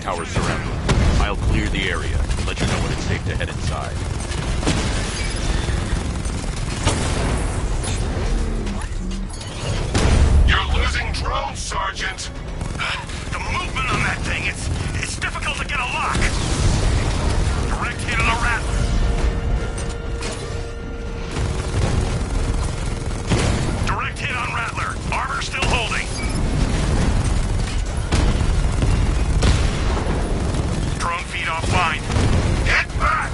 tower surrounded. I'll clear the area and let you know when it's safe to head inside. You're losing drones, Sergeant! The movement on that thing, it's difficult to get a lock. Direct hit on the Rattler. Direct hit on Rattler. Armor still holding. Drone feed offline. Get back!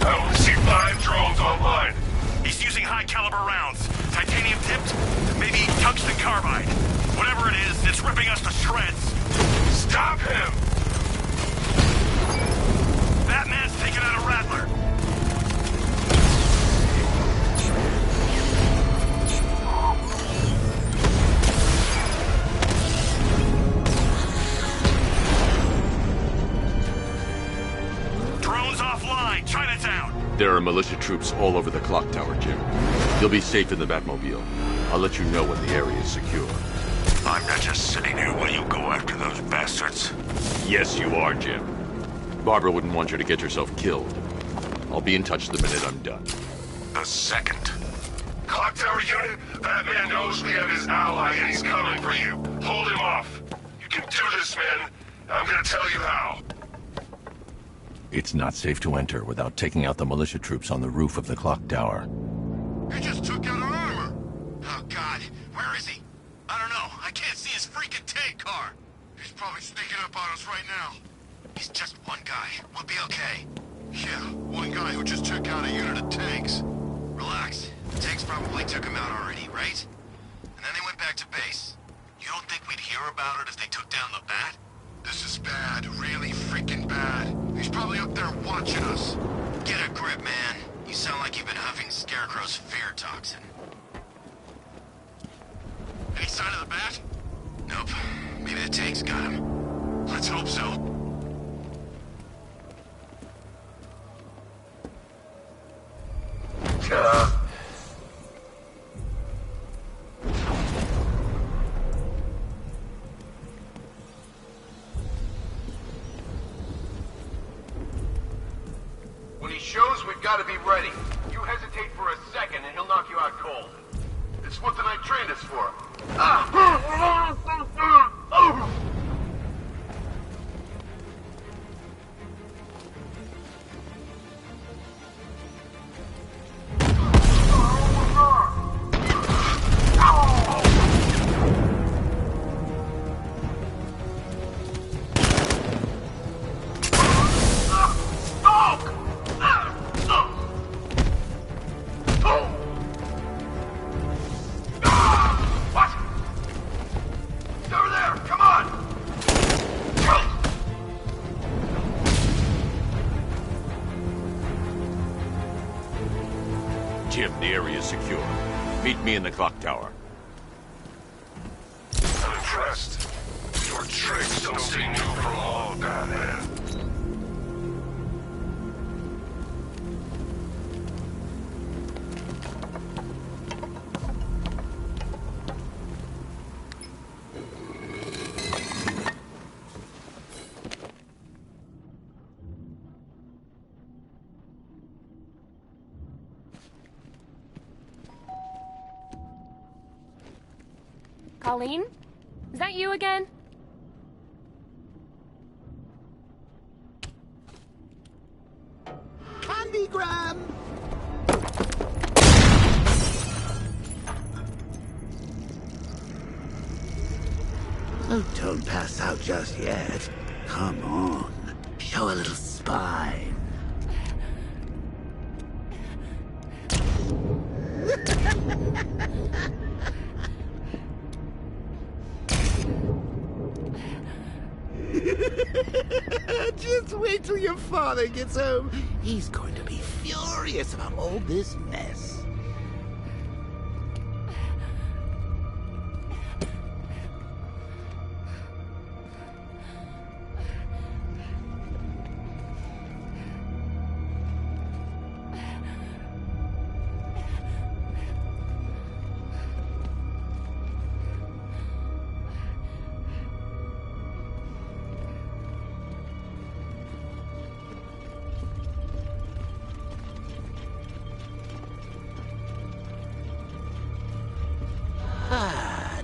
I only see 5 drones online. He's using high-caliber rounds. Titanium tipped? Maybe tungsten carbide. Whatever it is, it's ripping us to shreds. Stop him! That man's taking out a Rattler. Drones offline. Chinatown. There are militia troops all over the clock tower, Jim. You'll be safe in the Batmobile. I'll let you know when the area is secure. I'm not just sitting here while you go after those bastards. Yes, you are, Jim. Barbara wouldn't want you to get yourself killed. I'll be in touch the minute I'm done. The second. Clock tower unit, that man knows we have his ally and he's coming for you. Hold him off. You can do this, man. I'm gonna tell you how. It's not safe to enter without taking out the militia troops on the roof of the clock tower. He just took out our armor. Oh, God. Where is he? I don't know. I can't see his freaking tank car. He's probably sneaking up on us right now. He's just one guy. We'll be okay. Yeah, one guy who just took out a unit of tanks. Relax. The tanks probably took him out already, right? And then they went back to base. You don't think we'd hear about it if they took down the Bat? This is bad. Really freaking bad. He's probably up there watching us. Get a grip, man. You sound like you've been huffing Scarecrow's fear toxin. Any sign of the Bat? Nope. Maybe the tanks got him. Let's hope so. When he shows, we've got to be ready. You hesitate for a second and he'll knock you out cold. It's what the night trained us for. Jim, the area is secure. Meet me in the clock tower. I'm impressed. Your tricks don't stay new for long, Batman. Colleen? Is that you again? Candygram! Oh, don't pass out just yet. Come on. Show a little spine. Just wait till your father gets home. He's going to be furious about all this mess.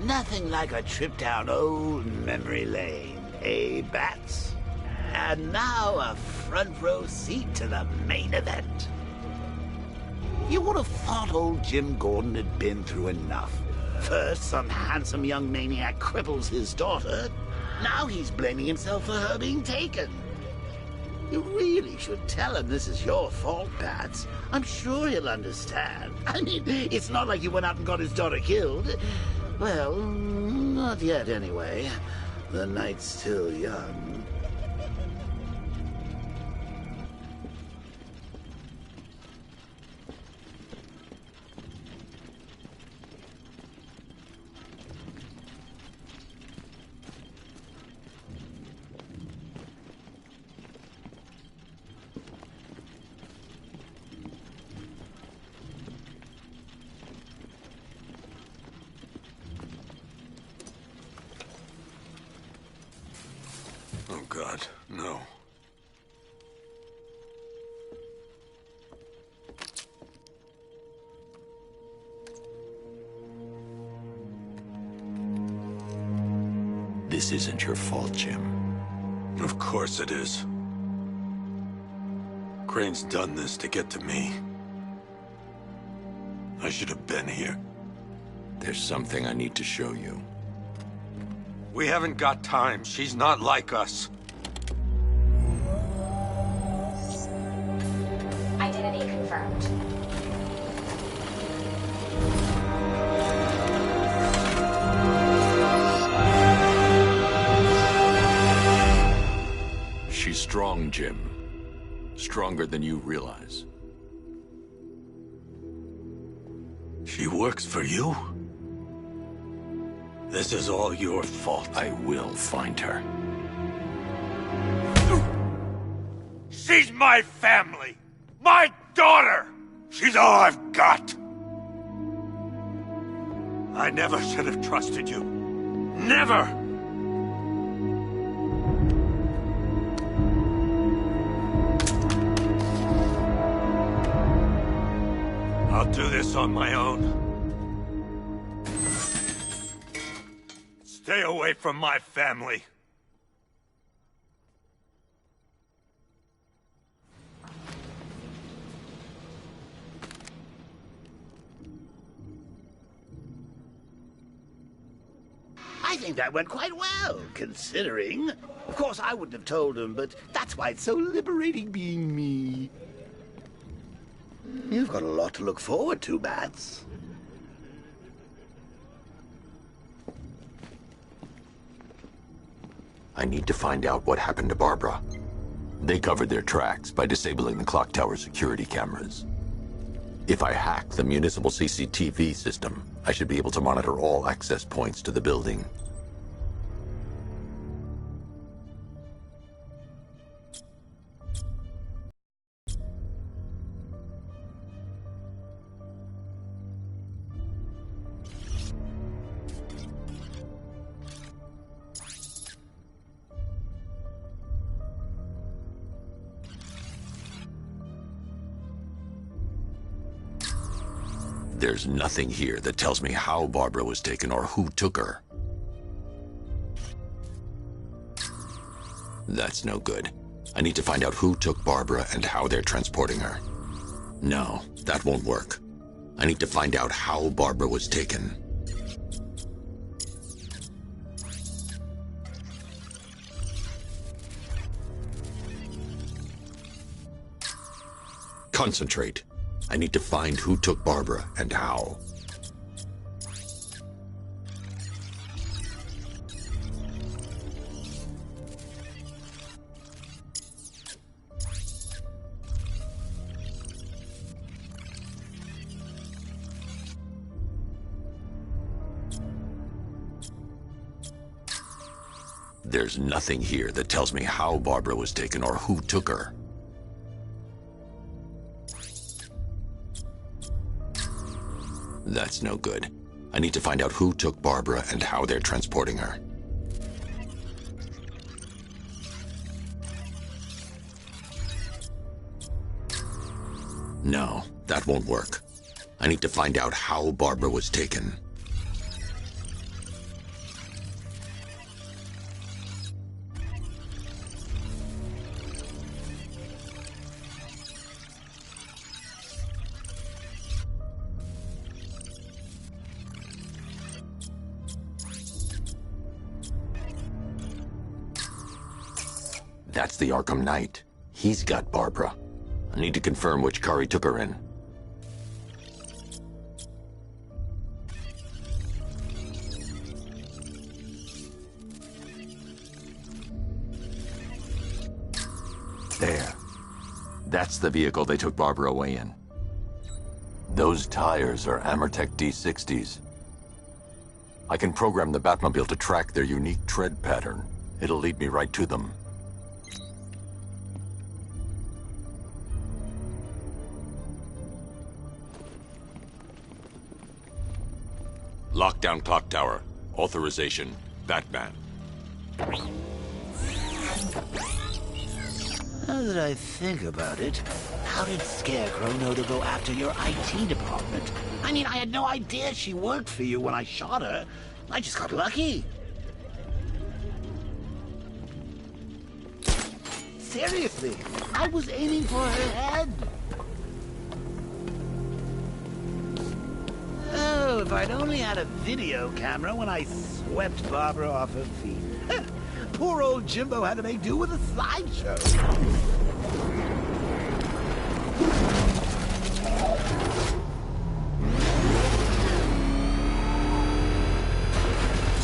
Nothing like a trip down old memory lane, eh, Bats? And now a front row seat to the main event. You would have thought old Jim Gordon had been through enough. First, some handsome young maniac cripples his daughter. Now he's blaming himself for her being taken. You really should tell him this is your fault, Bats. I'm sure he'll understand. I mean, it's not like you went out and got his daughter killed. Well, not yet anyway. The night's still young. Oh, God, no. This isn't your fault, Jim. Of course it is. Crane's done this to get to me. I should have been here. There's something I need to show you. We haven't got time. She's not like us. Identity confirmed. She's strong, Jim. Stronger than you realize. She works for you? This is all your fault. I will find her. She's my family! My daughter! She's all I've got! I never should have trusted you. Never! I'll do this on my own. Stay away from my family. I think that went quite well, considering. Of course, I wouldn't have told him, but that's why it's so liberating being me. You've got a lot to look forward to, Bats. I need to find out what happened to Barbara. They covered their tracks by disabling the clock tower security cameras. If I hack the municipal CCTV system, I should be able to monitor all access points to the building. There's nothing here that tells me how Barbara was taken or who took her. That's no good. I need to find out who took Barbara and how they're transporting her. No, that won't work. I need to find out how Barbara was taken. Concentrate. I need to find who took Barbara and how. There's nothing here that tells me how Barbara was taken or who took her. That's no good. I need to find out who took Barbara and how they're transporting her. No, that won't work. I need to find out how Barbara was taken. That's the Arkham Knight. He's got Barbara. I need to confirm which car he took her in. There. That's the vehicle they took Barbara away in. Those tires are Amertech D60s. I can program the Batmobile to track their unique tread pattern. It'll lead me right to them. Lockdown clock tower. Authorization, Batman. Now that I think about it, how did Scarecrow know to go after your IT department? I mean, I had no idea she worked for you when I shot her. I just got lucky. Seriously, I was aiming for her head. Oh, if I'd only had a video camera when I swept Barbara off her feet. Poor old Jimbo had to make do with a slideshow.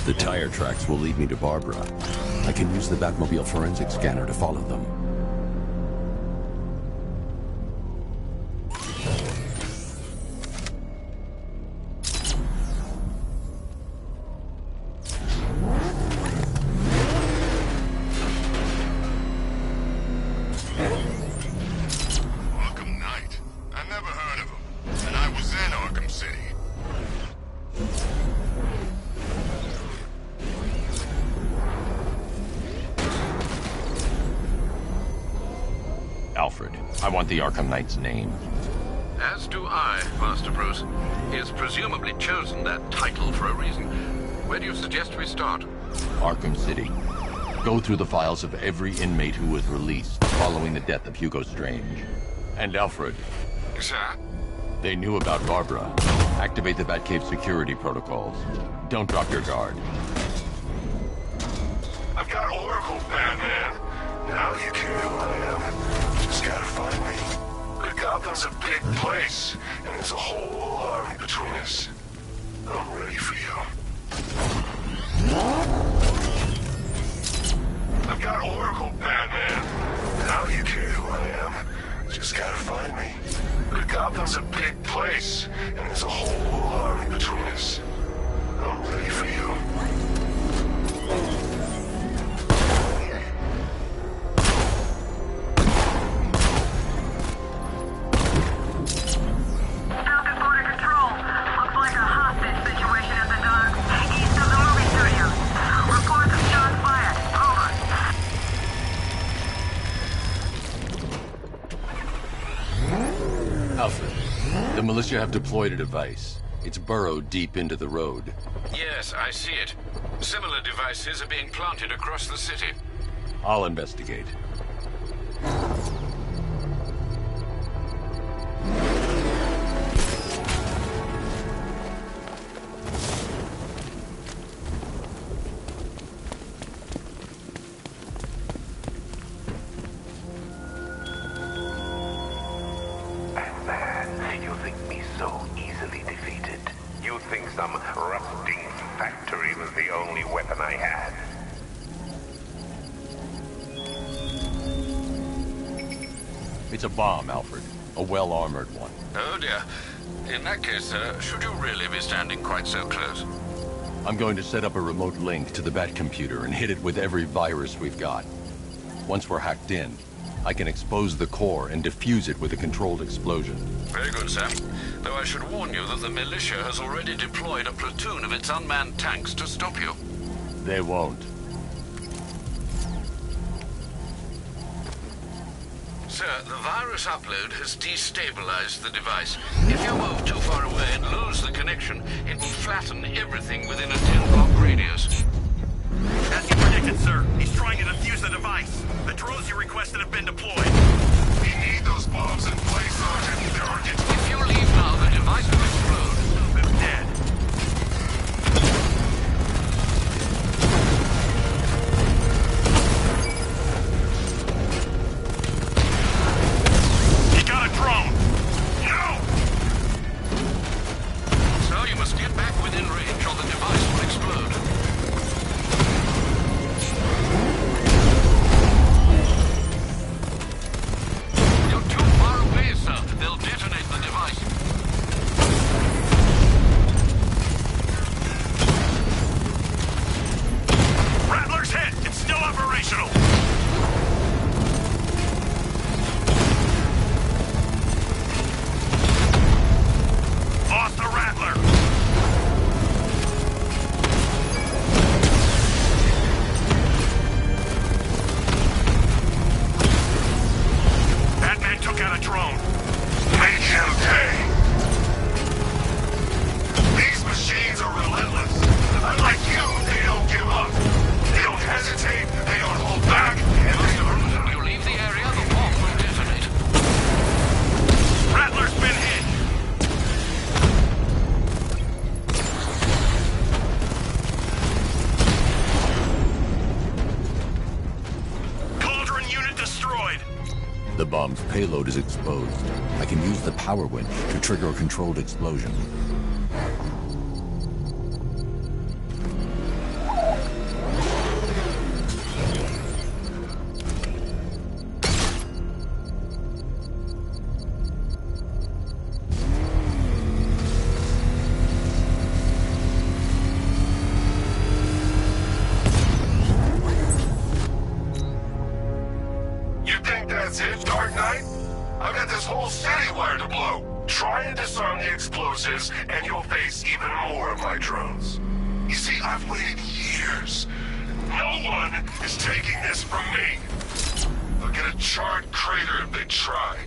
The tire tracks will lead me to Barbara. I can use the Batmobile forensic scanner to follow them. Arkham Knight. I never heard of him. And I was in Arkham City. Alfred, I want the Arkham Knight's name. As do I, Master Bruce. He has presumably chosen that title for a reason. Where do you suggest we start? Arkham City. Go through the files of every inmate who was released following the death of Hugo Strange. And Alfred, Sir? they knew about Barbara. Activate the Batcave security protocols. Don't drop your guard. I've got Oracle, Batman. Now you care who I am. Just gotta find me. Good Gotham's a big place, and there's a whole army between us. I'm ready for you. I've got Oracle, Batman. Now you care who I am. Just gotta find me. Good Gotham's a big place, and there's a whole army between us. I'm ready for you. Alfred, the militia have deployed a device. It's burrowed deep into the road. Yes, I see it. Similar devices are being planted across the city. I'll investigate. Batman, you think me so easily defeated? You think some rusting factory was the only weapon I had? It's a bomb, Alfred. A well-armored one. Oh dear. In that case, should you really be standing quite so close? I'm going to set up a remote link to the Bat computer and hit it with every virus we've got. Once we're hacked in, I can expose the core and defuse it with a controlled explosion. Very good, Sam. Though I should warn you that the militia has already deployed a platoon of its unmanned tanks to stop you. They won't. Sir, the virus upload has destabilized the device. If you move too far away and lose the connection, it will flatten everything within a 10-block radius. As you predicted, sir. He's trying to defuse the device. The drones you requested have been deployed. We need those bombs in place, Sergeant. They're urgent. If you leave now, the device will explode. I'm dead. bomb's payload is exposed. I can use the power winch to trigger a controlled explosion. That's it, Dark Knight? I've got this whole city wired to blow. Try and disarm the explosives, and you'll face even more of my drones. You see, I've waited years. No one is taking this from me. They'll get a charred crater if they try.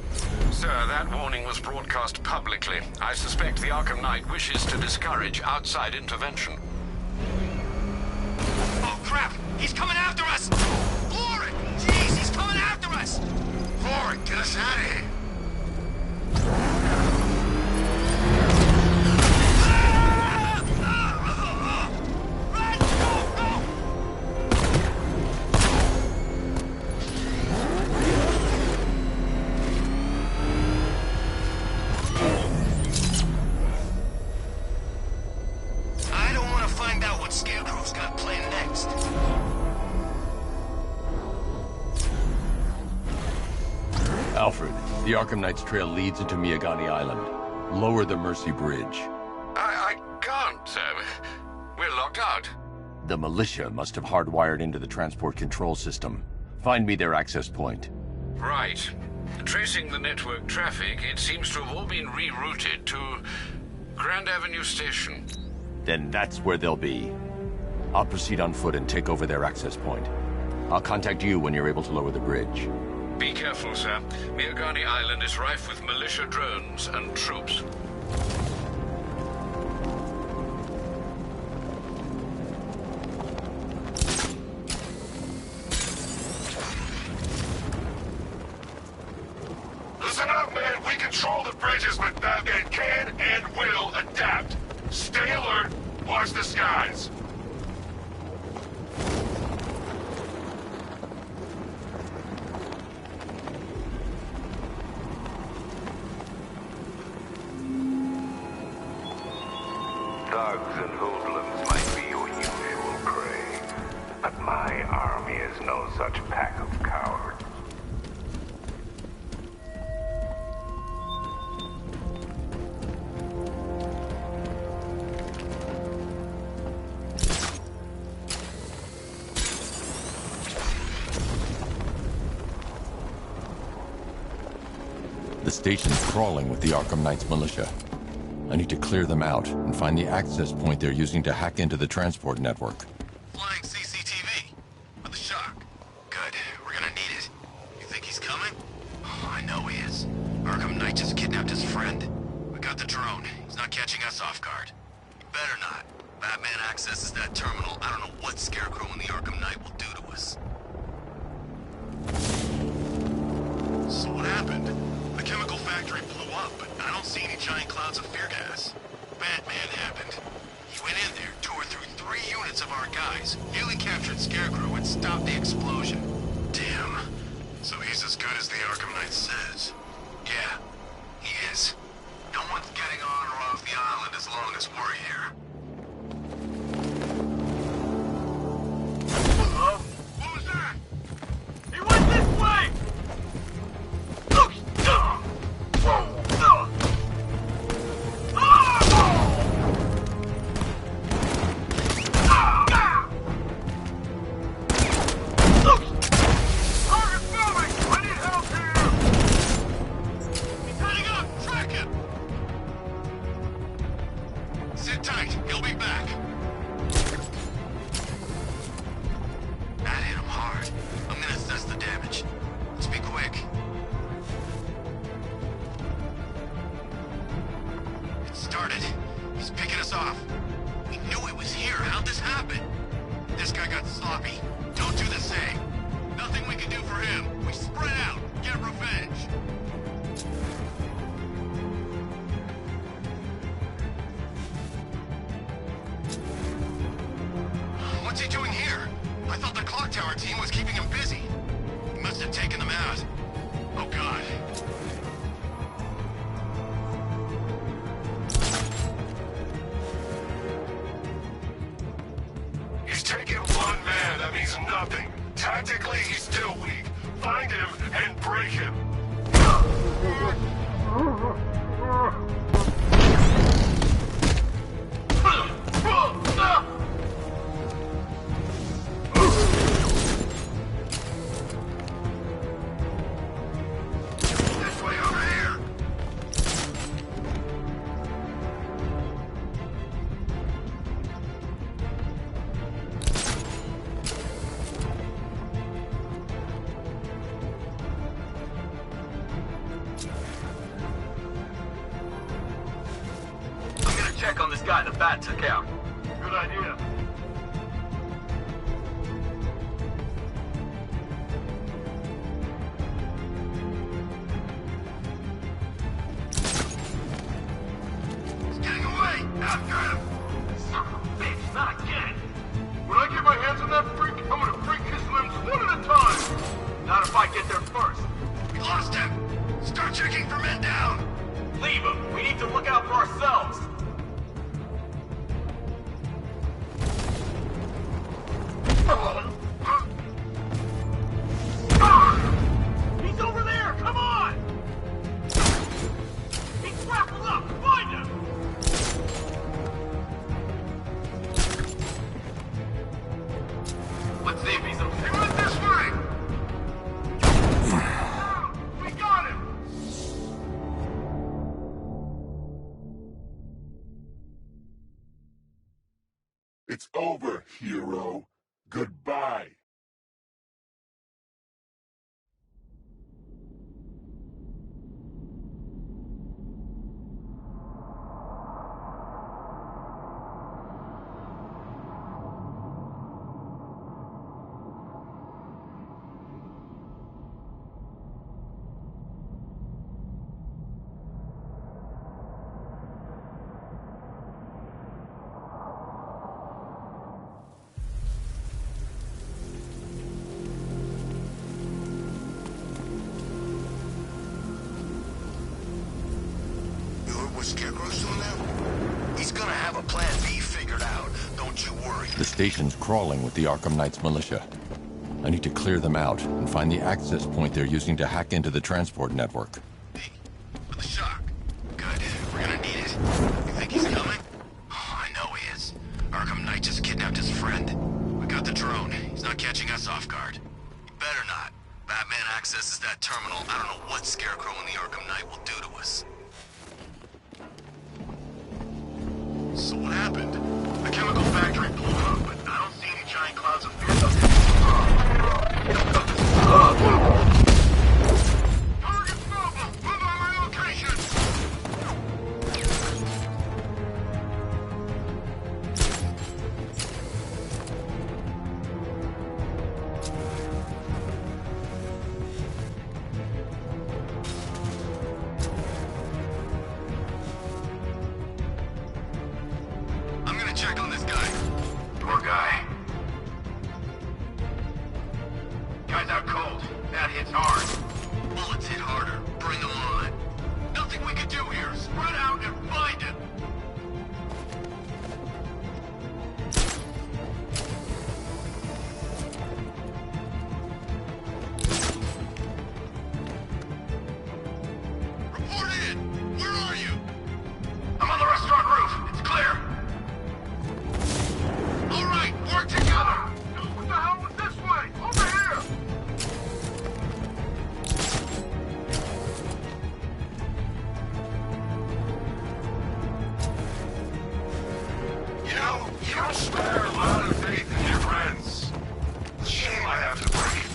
Sir, that warning was broadcast publicly. I suspect the Arkham Knight wishes to discourage outside intervention. Oh, crap! He's coming after us! Glory! Jeez, he's coming after us! Glory, get us out of here! Run! Go! Go! I don't want to find out what Scarecrow's got planned next. Alfred, the Arkham Knight's trail leads into Miyagani Island. Lower the Mercy Bridge. I can't, sir. We're locked out. The militia must have hardwired into the transport control system. Find me their access point. Right. Tracing the network traffic, it seems to have all been rerouted to Grand Avenue Station. Then that's where they'll be. I'll proceed on foot and take over their access point. I'll contact you when you're able to lower the bridge. Be careful, sir. Miyagani Island is rife with militia drones and troops. Listen up, man. We control the bridges, but Batman can and will adapt. Stay alert. Watch the skies. Thugs and hoodlums might be your usual prey, but my army is no such pack of cowards. The station's crawling with the Arkham Knight's militia. I need to clear them out and find the access point they're using to hack into the transport network. Flying CCTV. With a shock. Good. We're gonna need it. You think he's coming? Oh, I know he is. Arkham Knight just kidnapped his friend. We got the drone. He's not catching us off guard. He better not. Batman accesses that terminal. I don't know what Scarecrow and the Arkham Knight will do to us. So what happened? The chemical factory blew up, but I don't see any giant clouds of fear gas. Batman happened. He went in there, tore through 3 units of our guys, nearly captured Scarecrow, and stopped the explosion. Damn. So he's as good as the Arkham Knight says. Yeah, he is. No one's getting on or off the island as long as we're here. What was that? He went this way! Sit tight, he'll be back. That hit him hard. I'm gonna assess the damage. Let's be quick. It started. He's picking us off. We knew he was here. How'd this happen? This guy got sloppy. Don't do the same. Nothing we can do for him. We spread out. Get revenge. What's he doing here? I thought the clock tower team was keeping him busy. He must have taken them out. Oh God, Tactically, he's still weak. Find him and break him. This way over here. I'm gonna check on this guy the bat took out. Good idea. He's getting away. After him. Son of a bitch, not again. When I get my hands on that freak, I'm gonna break his limbs one at a time. Not if I get there first. We lost him. Start checking for men down. Leave him. We need to look out for ourselves. He's over there! Come on! He's grappled up! Find him! Let's see if he's okay. He went this way. We got him! It's over, hero. Goodbye. Scarecrow's doing now? He's gonna have a plan B figured out. Don't you worry. The station's crawling with the Arkham Knight's militia. I need to clear them out and find the access point they're using to hack into the transport network. Hey, with the shock. Good. We're gonna need it. You think he's coming? Oh, I know he is. Arkham Knight just kidnapped his friend. We got the drone. He's not catching us off guard. He better not. Batman accesses that terminal. I don't know what Scarecrow and the Arkham Knight will do to us. So what happened? The chemical factory blew up, but I don't see any giant clouds of fuel. Target's mobile! Move on my location! I'm gonna check on this guy. Poor guy. Guy's out cold. That hits hard. Bullets hit harder. Bring them on. Nothing we can do here. Spread out and find him. Report in. Where are you? I'm on the restaurant roof. It's clear. All right, work together. What the hell was this way? Over here. You know, you don't spare a lot of faith in your friends. It's a shame I have to break it.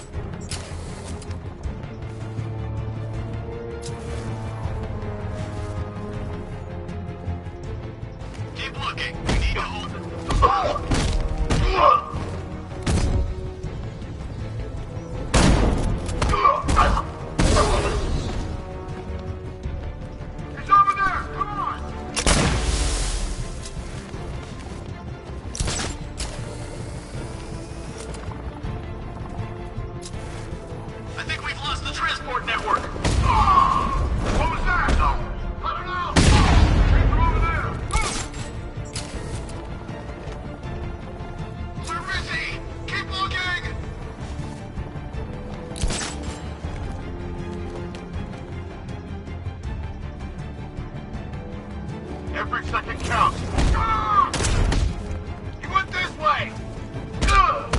Keep looking. We need to hold it. He's over there! Come on! I think we've lost the transport network. What was that? I don't know. Keep him over there! Move! Every second counts. Ah! You went this way! Ah!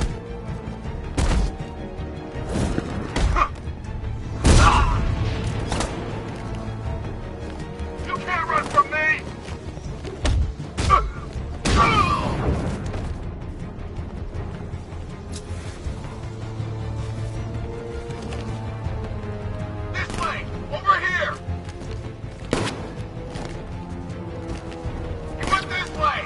Ah! You can't run from me! This way! Over here! You went this way!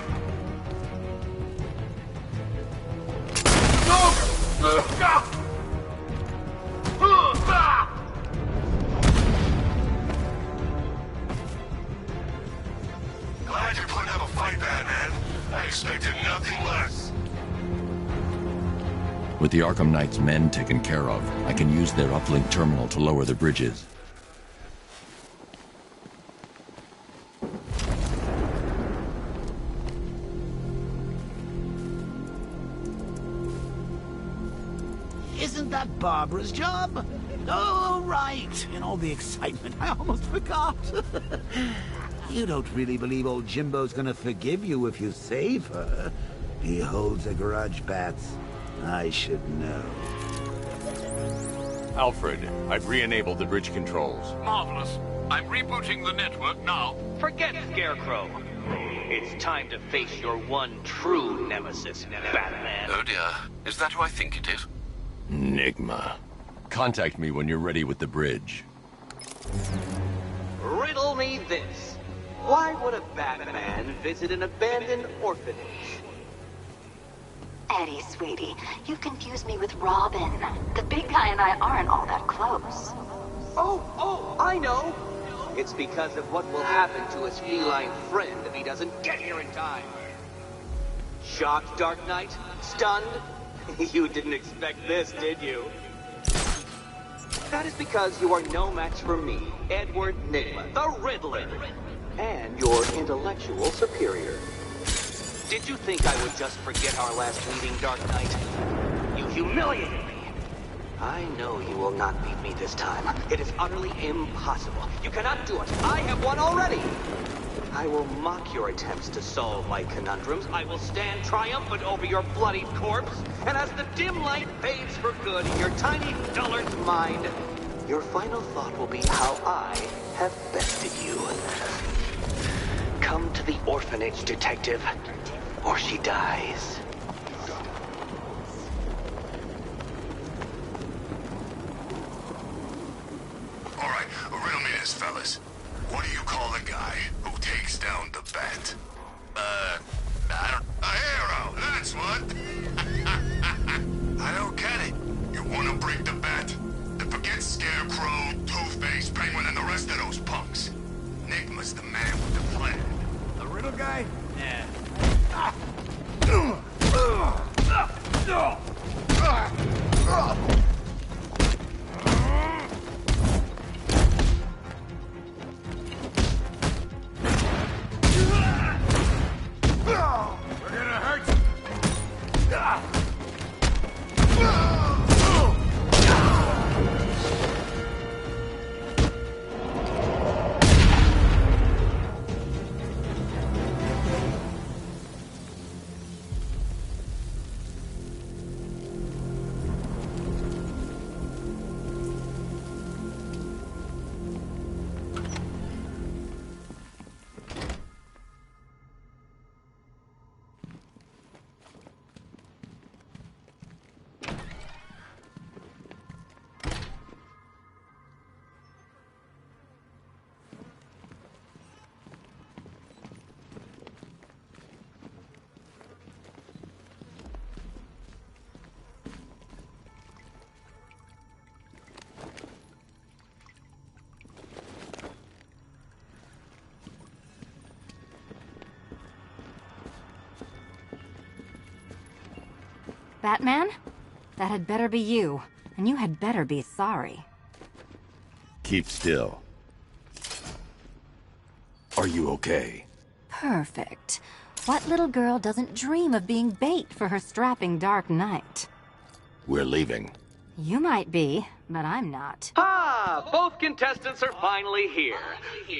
Glad you're putting up a fight, Batman. I expected nothing less. With the Arkham Knight's men taken care of, I can use their uplink terminal to lower the bridges. Isn't that Barbara's job? Oh, right. In all the excitement, I almost forgot. You don't really believe old Jimbo's gonna forgive you if you save her. He holds a grudge, Bats. I should know. Alfred, I've re-enabled the bridge controls. Marvelous. I'm rebooting the network now. Forget Scarecrow. It's time to face your one true nemesis, Batman. Oh dear. Is that who I think it is? Enigma. Contact me when you're ready with the bridge. Riddle me this. Why would a Batman visit an abandoned orphanage? Eddie, sweetie, you confused me with Robin. The big guy and I aren't all that close. Oh, I know. It's because of what will happen to his feline friend if he doesn't get here in time. Shocked, Dark Knight? Stunned? You didn't expect this, did you? That is because you are no match for me, Edward Nygma, the Riddler, and your intellectual superior. Did you think I would just forget our last meeting, Dark Knight? You humiliated me. I know you will not beat me this time. It is utterly impossible. You cannot do it. I have won already. I will mock your attempts to solve my conundrums. I will stand triumphant over your bloodied corpse. And as the dim light fades for good in your tiny dullard's mind, your final thought will be how I have bested you. Come to the orphanage, detective, or she dies. All right, riddle me this, fellas. What do you call the guy who takes down the Bat? I don't... A hero, that's what! I don't get it. You want to break the Bat? Then forget Scarecrow, Two-Face, Penguin, and the rest of those punks. Nygma's the man with the plan. The riddle guy? Yeah. We're gonna hurt you. Batman? That had better be you, and you had better be sorry. Keep still. Are you okay? Perfect. What little girl doesn't dream of being bait for her strapping Dark Knight? We're leaving. You might be, but I'm not. Ah, Both contestants are finally here.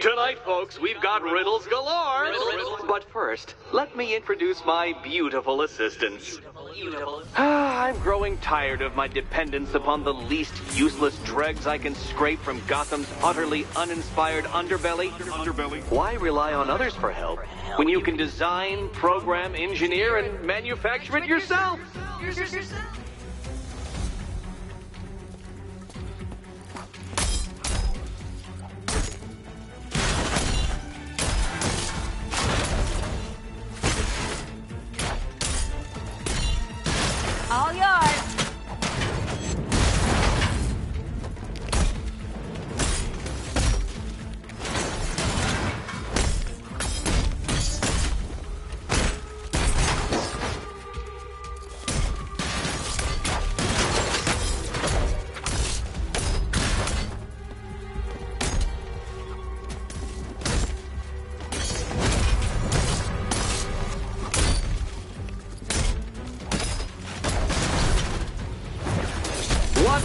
Tonight, folks, we've got riddles galore. But first, let me introduce my beautiful assistants. I'm growing tired of my dependence upon the least useless dregs I can scrape from Gotham's utterly uninspired underbelly. Why rely on others for help when you can design, program, engineer, and manufacture it yourself? All yours.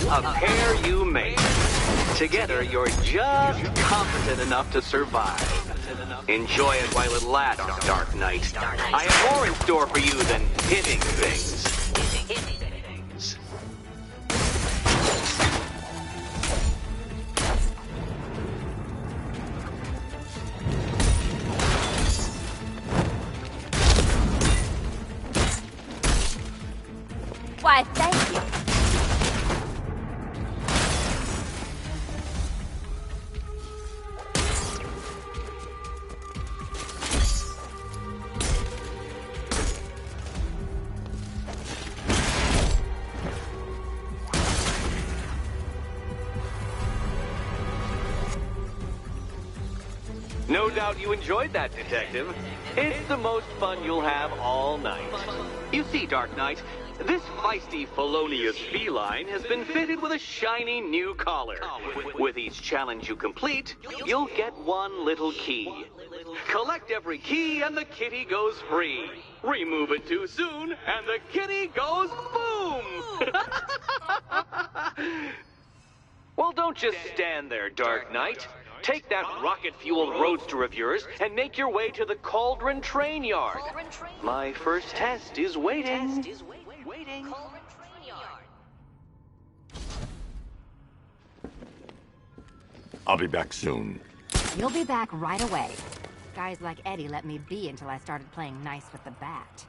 What a pair you make. Together, you're just competent enough to survive. Enjoy it while it lasts, Dark Knight. I have more in store for you than hitting things. Why, thank you. No doubt you enjoyed that, Detective. It's the most fun you'll have all night. You see, Dark Knight, this feisty, felonious feline has been fitted with a shiny new collar. With each challenge you complete, you'll get one little key. Collect every key and the kitty goes free. Remove it too soon and the kitty goes boom! Well, don't just stand there, Dark Knight. Take that rocket-fueled roadster of yours and make your way to the Cauldron Train Yard. My first test is waiting. I'll be back soon. You'll be back right away. Guys like Eddie let me be until I started playing nice with the bat.